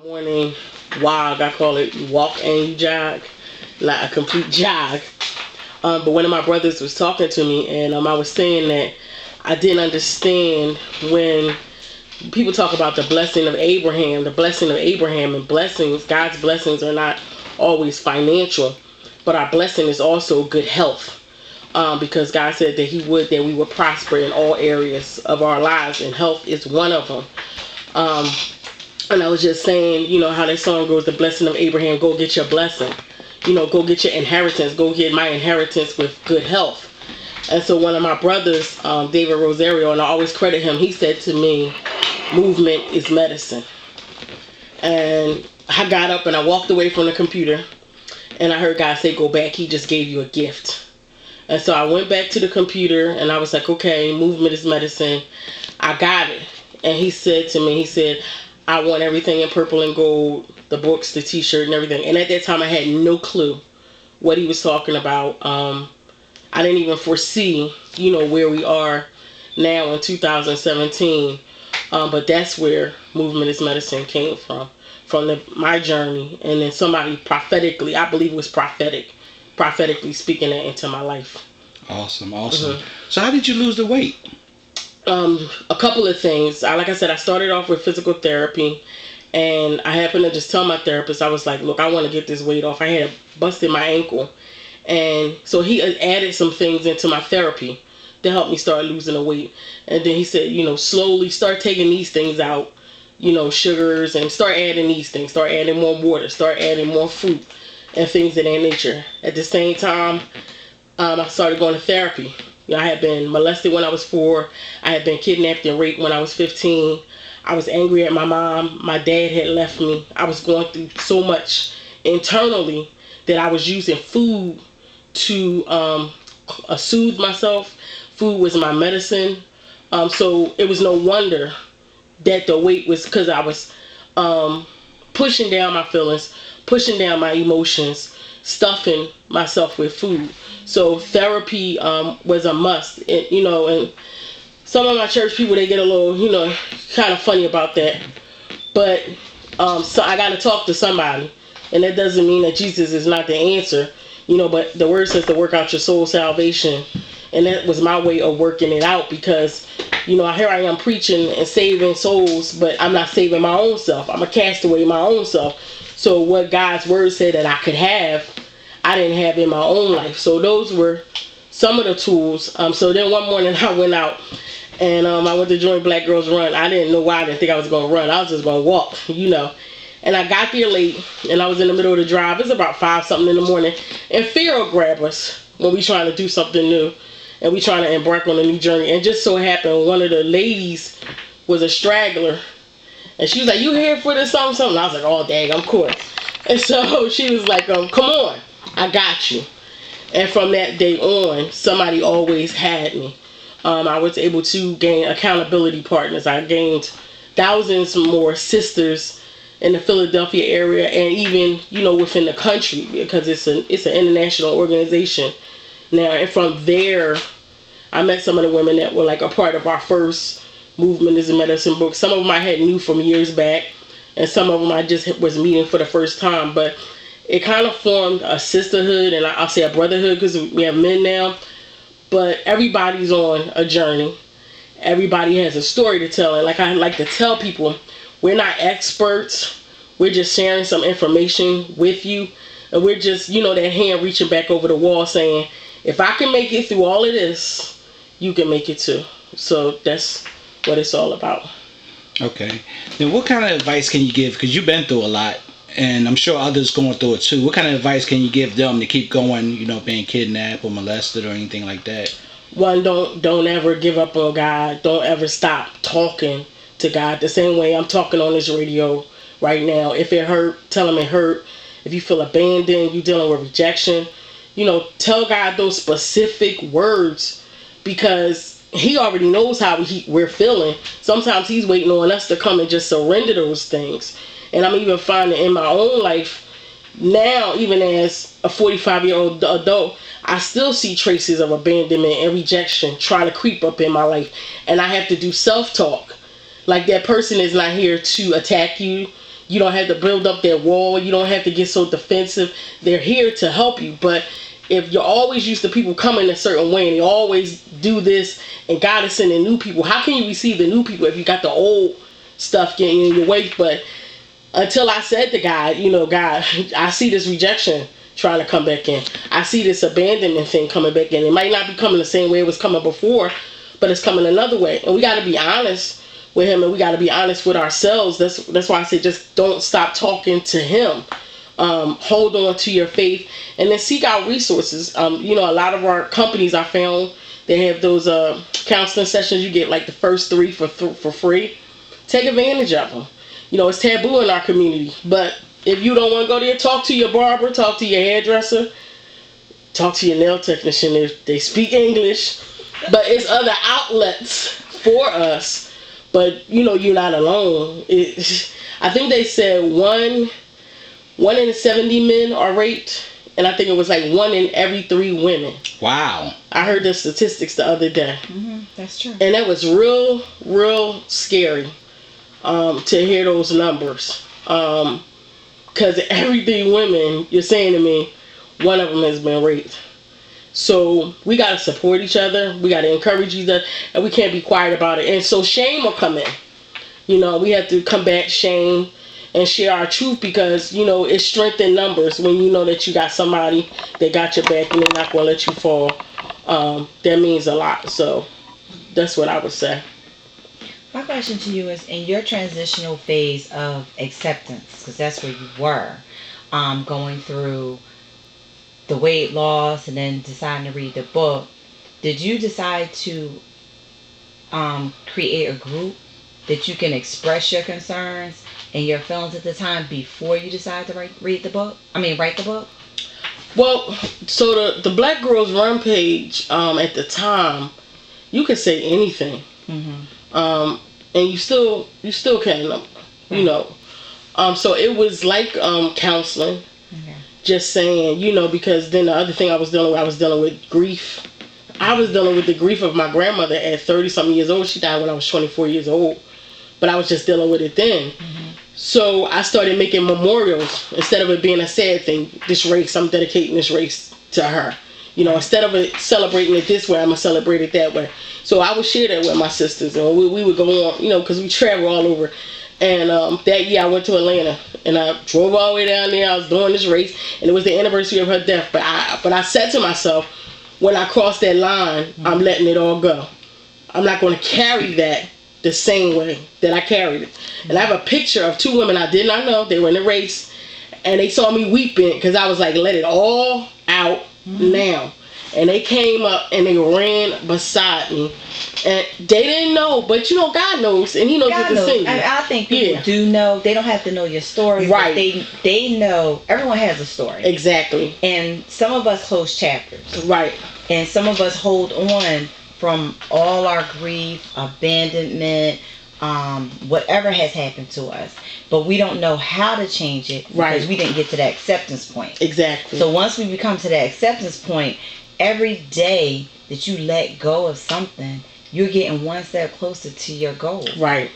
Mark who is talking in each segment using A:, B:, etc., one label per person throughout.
A: Morning jog. I call it walk and you jog, not a complete jog. But one of my brothers was talking to me, and I was saying that I didn't understand when people talk about the blessing of Abraham, and blessings. God's blessings are not always financial, but our blessing is also good health. Because God said that we would prosper in all areas of our lives, and health is one of them. Um, And I was just saying, how that song goes, the blessing of Abraham, go get your blessing. Go get your inheritance. Go get my inheritance with good health. And so one of my brothers, David Rosario, and I always credit him, he said to me, movement is medicine. And I got up and I walked away from the computer, and I heard God say, go back. He just gave you a gift. And so I went back to the computer, and I was like, okay, movement is medicine. I got it. And he said to me, I want everything in purple and gold, the books, the t-shirt, and everything. And at that time, I had no clue what he was talking about. I didn't even foresee, where we are now in 2017. But that's where Movement is Medicine came from my journey. And then somebody prophetically, I believe it was prophetically speaking that into my life.
B: Awesome. Mm-hmm. So how did you lose the weight?
A: A couple of things. Like I said, I started off with physical therapy, and I happened to just tell my therapist, I was like, look, I want to get this weight off. I had busted my ankle, and so he added some things into my therapy to help me start losing the weight. And then he said, slowly start taking these things out, sugars, and start adding these things, start adding more water, start adding more fruit and things of that nature. At the same time, I started going to therapy. I had been molested when I was 4. I had been kidnapped and raped when I was 15. I was angry at my mom. My dad had left me. I was going through so much internally that I was using food to soothe myself. Food was my medicine. So it was no wonder that the weight was because I was pushing down my feelings, pushing down my emotions, stuffing myself with food. So therapy was a must, and some of my church people, they get a little, kind of funny about that. But so I got to talk to somebody, and that doesn't mean that Jesus is not the answer, but the word says to work out your soul salvation, and that was my way of working it out because, here I am preaching and saving souls, but I'm not saving my own self. I'm a castaway my own self. So what God's word said that I could have, I didn't have in my own life. So those were some of the tools. So then one morning I went out and I went to join Black Girls Run. I didn't know why. I didn't think I was going to run. I was just going to walk, And I got there late, and I was in the middle of the drive. It's about 5 something in the morning. And fear will grab us when we trying to do something new and we trying to embark on a new journey. And just so happened, one of the ladies was a straggler. And she was like, you here for this something? And I was like, oh, dang, I'm caught. And so she was like, come on. I got you. And from that day on, somebody always had me. I was able to gain accountability partners. I gained thousands more sisters in the Philadelphia area and even, within the country because it's an international organization now. And from there, I met some of the women that were like a part of our first Movement is a Medicine book. Some of them I had knew from years back, and some of them I just was meeting for the first time. But it kind of formed a sisterhood, and I'll say a brotherhood because we have men now. But everybody's on a journey. Everybody has a story to tell. And like I like to tell people, we're not experts. We're just sharing some information with you. And we're just, that hand reaching back over the wall saying, if I can make it through all of this, you can make it too. So that's what it's all about.
B: Okay. Then what kind of advice can you give? Because you've been through a lot. And I'm sure others going through it too. What kind of advice can you give them to keep going, being kidnapped or molested or anything like that?
A: One, don't ever give up on God. Don't ever stop talking to God. The same way I'm talking on this radio right now. If it hurt, tell him it hurt. If you feel abandoned, you're dealing with rejection, tell God those specific words because he already knows how we're feeling. Sometimes he's waiting on us to come and just surrender those things. And I'm even finding in my own life now, even as a 45-year-old adult, I still see traces of abandonment and rejection trying to creep up in my life. And I have to do self-talk. Like, that person is not here to attack you. You don't have to build up that wall. You don't have to get so defensive. They're here to help you. But if you're always used to people coming a certain way and they always do this and God is sending new people, how can you receive the new people if you got the old stuff getting in your way? But until I said to God, God, I see this rejection trying to come back in. I see this abandonment thing coming back in. It might not be coming the same way it was coming before, but it's coming another way. And we got to be honest with him, and we got to be honest with ourselves. That's why I say just don't stop talking to him. Hold on to your faith, and then seek out resources. A lot of our companies I found, they have those counseling sessions. You get like the first 3 for free. Take advantage of them. It's taboo in our community, but if you don't want to go there, talk to your barber, talk to your hairdresser, talk to your nail technician if they speak English. But it's other outlets for us. But you're not alone. I think they said one in 70 men are raped, and I think it was like 1 in every 3 women.
B: Wow.
A: I heard the statistics the other day.
C: That's true.
A: And that was real scary to hear those numbers. Because every 3 women, you're saying to me, 1 of them has been raped. So we got to support each other. We got to encourage each other. And we can't be quiet about it. And so shame will come in. We have to combat shame and share our truth because, it's strength in numbers when you know that you got somebody that got your back and they're not going to let you fall. That means a lot. So that's what I would say.
C: My question to you is, in your transitional phase of acceptance, because that's where you were, going through the weight loss and then deciding to read the book, did you decide to create a group that you can express your concerns and your feelings at the time before you decide to write the book?
A: Well, so the Black Girls Run page at the time, you could say anything. And you still can, so it was like counseling.
C: Okay.
A: Just saying, because then the other thing I was dealing with grief. I was dealing with the grief of my grandmother at 30-something years old. She died when I was 24 years old. But I was just dealing with it then. So I started making memorials instead of it being a sad thing. This race, I'm dedicating this race to her. Instead of it celebrating it this way, I'm going to celebrate it that way. So I would share that with my sisters. And we would go on, because we travel all over. And that year I went to Atlanta. And I drove all the way down there. I was doing this race. And it was the anniversary of her death. But I said to myself, when I cross that line, I'm letting it all go. I'm not going to carry that the same way that I carried it. And I have a picture of 2 women I did not know. They were in the race. And they saw me weeping because I was like, let it all out now. And they came up and they ran beside me. And they didn't know, but God knows, and He knows what to sing.
C: I think people do know. They don't have to know your story,
A: right?
C: But they know. Everyone has a story,
A: exactly.
C: And some of us close chapters,
A: right?
C: And some of us hold on from all our grief, abandonment, whatever has happened to us, but we don't know how to change it because we didn't get to that acceptance point.
A: Exactly.
C: So once we become to that acceptance point, every day that you let go of something, you're getting one step closer to your goal.
A: Right.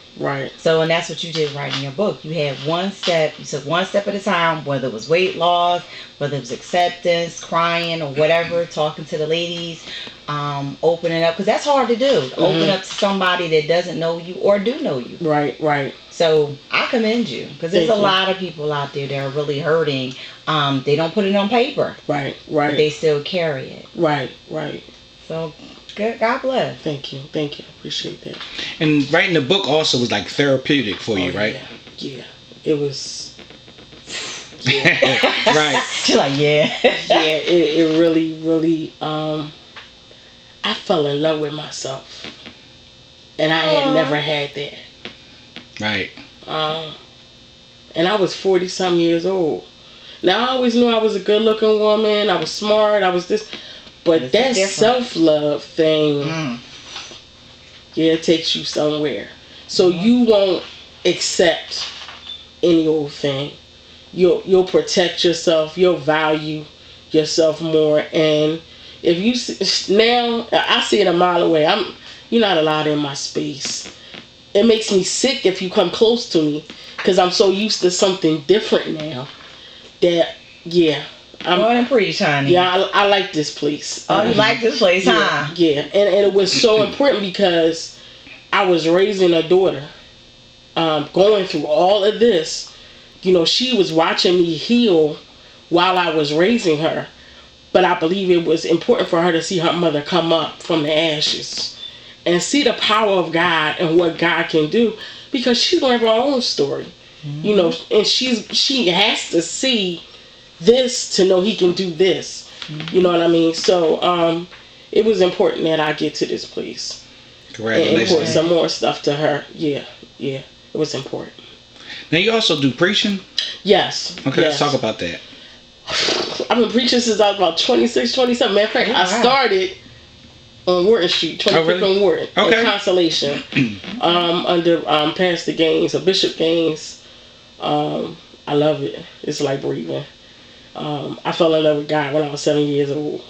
C: So, and that's what you did writing your book. You had one step, you took one step at a time, whether it was weight loss, whether it was acceptance, crying or whatever, talking to the ladies, opening up, because that's hard to do. Open up to somebody that doesn't know you or do know you.
A: Right.
C: So I commend you, because there's a lot of people out there that are really hurting. They don't put it on paper.
A: Right.
C: But they still carry it.
A: Right.
C: So God bless.
A: Thank you. Appreciate that.
B: And writing the book also was like therapeutic for you, right?
A: Yeah. It was.
B: Right.
C: She's like, yeah.
A: It really. I fell in love with myself, and I had never had that.
B: Right.
A: And I was 40-some years old. Now I always knew I was a good-looking woman. I was smart. I was this. But that self-love thing, it takes you somewhere. So you won't accept any old thing. You'll protect yourself. You'll value yourself more. And if you now, I see it a mile away. You're not allowed in my space. it makes me sick if you come close to me, because I'm so used to something different now. That yeah.
C: Go ahead and preach, honey.
A: Yeah, I like this place.
C: Oh, you like this place, huh?
A: Yeah, and it was so important because I was raising a daughter, going through all of this. You know, she was watching me heal while I was raising her. But I believe it was important for her to see her mother come up from the ashes and see the power of God and what God can do, because she's going to have her own story. You know, and she has to see this to know he can do this. You know what I mean? So it was important that I get to this place and import some more stuff to her. Yeah, it was important.
B: Now you also do preaching?
A: Yes.
B: Okay,
A: yes.
B: Let's talk about that.
A: I've been preaching since I was about 26, 27. Matter of fact, I started on Wharton Street, 25th and Wharton, in Consolation, under Pastor Gaines, or Bishop Gaines. I love it. It's like breathing. I fell in love with God when I was 7 years old,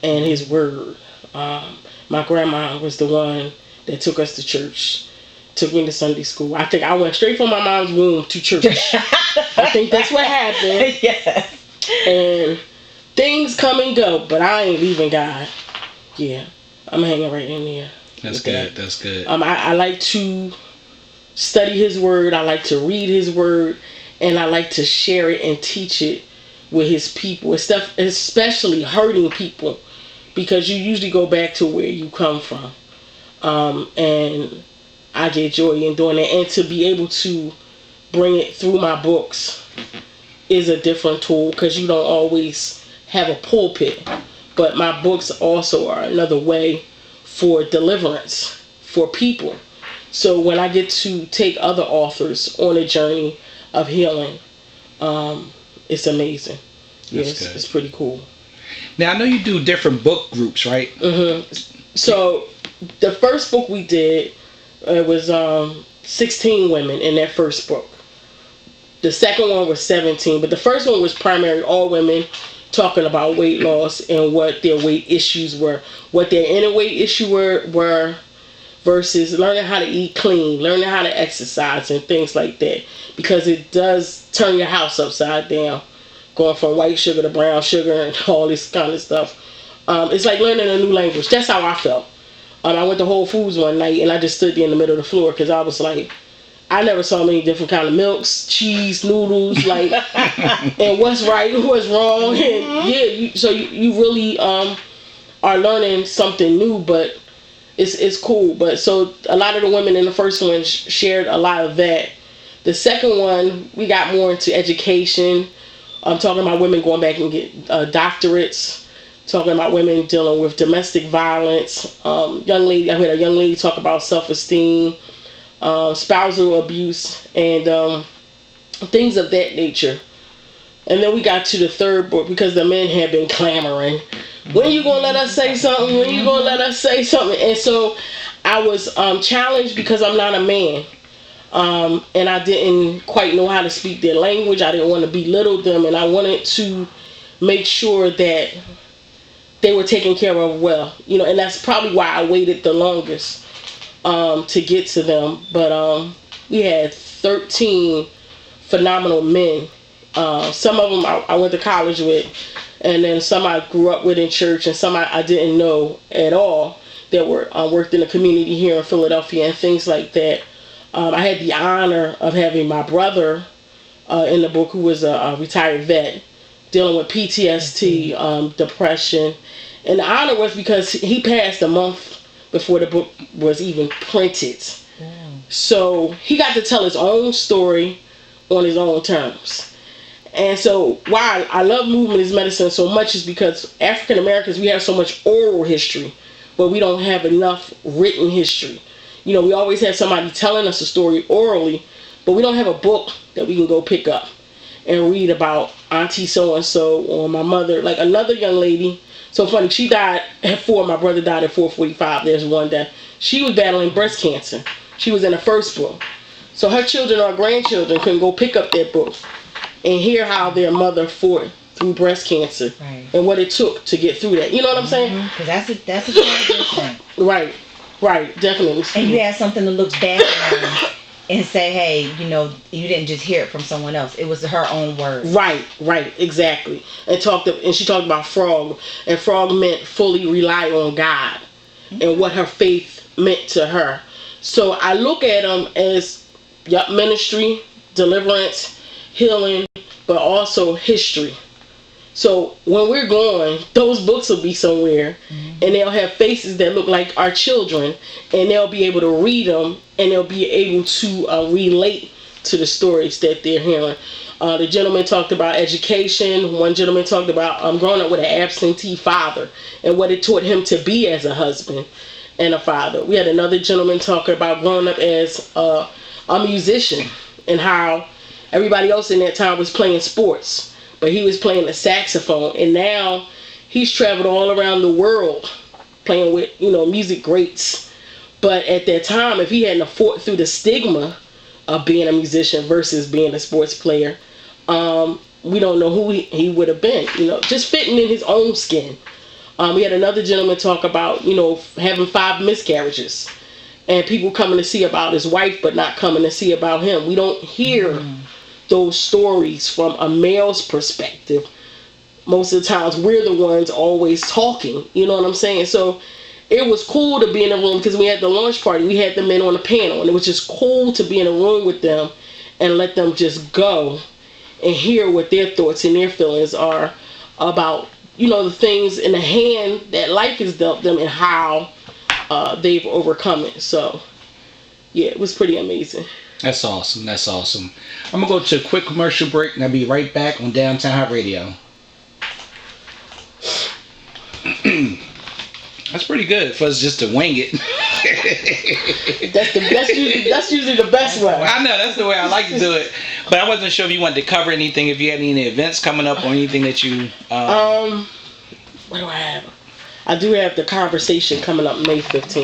A: and His Word. My grandma was the one that took us to church, took me to Sunday school. I think I went straight from my mom's womb to church. I think that's what happened.
C: Yes.
A: And things come and go, but I ain't leaving God. Yeah, I'm hanging right in there.
B: That's good. That's good.
A: I like to study His Word. I like to read His Word, and I like to share it and teach it with His people, especially hurting people, because you usually go back to where you come from. And I get joy in doing that, and to be able to bring it through my books is a different tool, because you don't always have a pulpit. But my books also are another way for deliverance for people. So when I get to take other authors on a journey of healing, it's amazing. Yes, it's pretty cool.
B: Now I know you do different book groups, right?
A: So the first book we did, it was 16 women in that first book. The second one was 17, but the first one was primarily all women talking about weight loss and what their weight issues were, what their inner weight issue were versus learning how to eat clean, learning how to exercise and things like that, because it does turn your house upside down, going from white sugar to brown sugar and all this kind of stuff. It's like learning a new language. That's how I felt. I went to Whole Foods one night and I just stood there in the middle of the floor, because I was like, I never saw many different kind of milks, cheese, noodles, like, and what's right and what's wrong. And so you really are learning something new, but it's cool. But so a lot of the women in the first one shared a lot of that. The second one, we got more into education. I'm talking about women going back and get doctorates. Talking about women dealing with domestic violence. I had a young lady talk about self-esteem. Spousal abuse, and things of that nature. And then we got to the third book, because the men had been clamoring, when you gonna let us say something, when you gonna let us say something. And so I was challenged, because I'm not a man, and I didn't quite know how to speak their language. I didn't want to belittle them, and I wanted to make sure that they were taken care of well, and that's probably why I waited the longest to get to them. But we had 13 phenomenal men. Some of them I went to college with, and then some I grew up with in church, and some I didn't know at all that were worked in the community here in Philadelphia and things like that. I had the honor of having my brother in the book, who was a retired vet, dealing with PTSD, depression. And the honor was because he passed a month before the book was even printed. So he got to tell his own story on his own terms. And so why I love movement is medicine so much is because African Americans, we have so much oral history, but we don't have enough written history. We always have somebody telling us a story orally, but we don't have a book that we can go pick up and read about Auntie so-and-so or my mother. Like another young lady, so funny, she died at 4, my brother died at 4:45. There's one that she was battling breast cancer. She was in the first book. So her children or grandchildren can go pick up that book and hear how their mother fought through breast cancer, right, and what it took to get through that. You know what I'm saying?
C: Because that's a transition.
A: Right. Right, definitely.
C: And you had something to look back on and say, hey, you didn't just hear it from someone else. It was her own words.
A: Right, exactly. And she talked about frog, and frog meant fully rely on God, and what her faith meant to her. So I look at them as ministry, deliverance, healing, but also history. So when we're gone, those books will be somewhere, and they'll have faces that look like our children, and they'll be able to read them, and they'll be able to relate to the stories that they're hearing. The gentleman talked about education. One gentleman talked about growing up with an absentee father and what it taught him to be as a husband and a father. We had another gentleman talk about growing up as a musician and how everybody else in that time was playing sports, but he was playing the saxophone, and now he's traveled all around the world playing with music greats. But at that time, if he hadn't fought through the stigma of being a musician versus being a sports player, we don't know who he would have been. Just fitting in his own skin. We had another gentleman talk about having 5 miscarriages, and people coming to see about his wife, but not coming to see about him. We don't hear those stories from a male's perspective. Most of the times we're the ones always talking, you know what I'm saying? So it was cool to be in a room, because we had the launch party, we had the men on the panel, and it was just cool to be in a room with them and let them just go and hear what their thoughts and their feelings are about the things in the hand that life has dealt them and how they've overcome it. So yeah, it was pretty amazing.
B: That's awesome. That's awesome. I'm going to go to a quick commercial break, and I'll be right back on Downtown Hot Radio. That's pretty good for us just to wing it.
A: That's usually the best way.
B: I know, that's the way I like to do it. But I wasn't sure if you wanted to cover anything, if you had any events coming up or anything that you...
A: What do I have? I do have the conversation coming up May 15th.